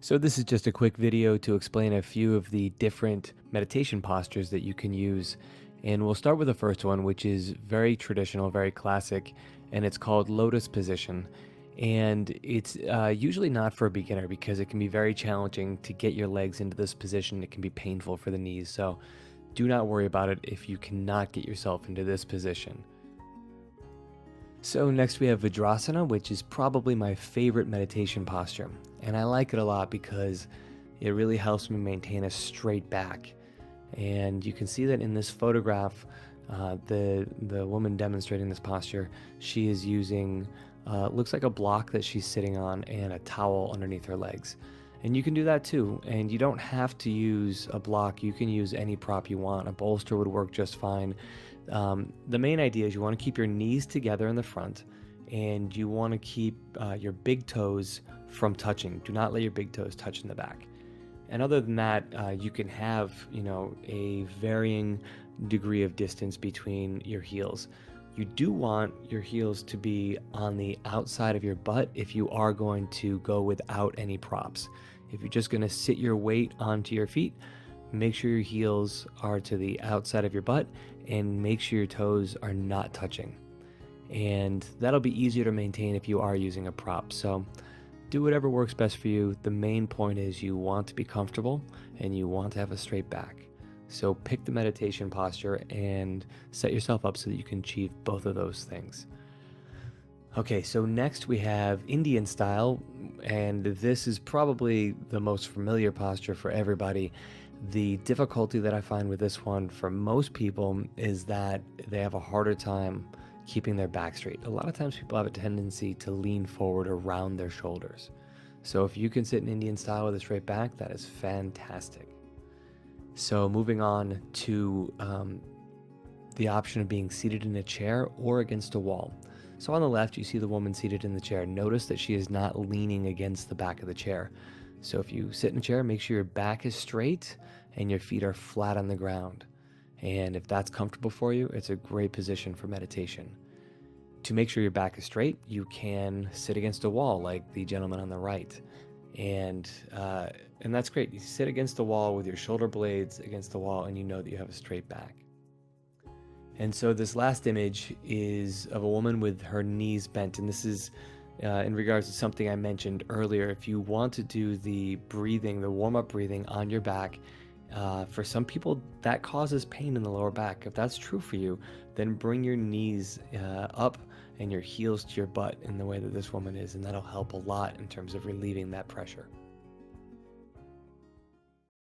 So this is just a quick video to explain a few of the different meditation postures that you can use. And we'll start with the first one, which is very traditional, very classic, and it's called lotus position. And it's usually not for a beginner because it can be very challenging to get your legs into this position. It can be painful for the knees. So do not worry about it if you cannot get yourself into this position. So next we have Vajrasana, which is probably my favorite meditation posture. And I like it a lot because it really helps me maintain a straight back. And you can see that in this photograph, the woman demonstrating this posture, she is using, looks like a block that she's sitting on and a towel underneath her legs. And you can do that too. And you don't have to use a block. You can use any prop you want. A bolster would work just fine. The main idea is you want to keep your knees together in the front and you want to keep your big toes from touching. Do not let your big toes touch in the back. And other than that, you can have, a varying degree of distance between your heels. You do want your heels to be on the outside of your butt if you are going to go without any props. If you're just going to sit your weight onto your feet, make sure your heels are to the outside of your butt and make sure your toes are not touching. And that'll be easier to maintain if you are using a prop. So do whatever works best for you. The main point is you want to be comfortable and you want to have a straight back. So pick the meditation posture and set yourself up so that you can achieve both of those things. Okay, so next we have Indian style, and this is probably the most familiar posture for everybody. The difficulty that I find with this one for most people is that they have a harder time keeping their back straight. A lot of times people have a tendency to lean forward around their shoulders. So if you can sit in Indian style with a straight back, that is fantastic. So moving on to the option of being seated in a chair or against a wall. So on the left, you see the woman seated in the chair. Notice that she is not leaning against the back of the chair. So if you sit in a chair, make sure your back is straight and your feet are flat on the ground. And if that's comfortable for you, it's a great position for meditation. To make sure your back is straight, you can sit against a wall like the gentleman on the right. And that's great. You sit against the wall with your shoulder blades against the wall and you know that you have a straight back. And so this last image is of a woman with her knees bent, and this is in regards to something I mentioned earlier. If you want to do the breathing, the warm-up breathing on your back, for some people that causes pain in the lower back. If that's true for you, then bring your knees up and your heels to your butt in the way that this woman is, and that'll help a lot in terms of relieving that pressure.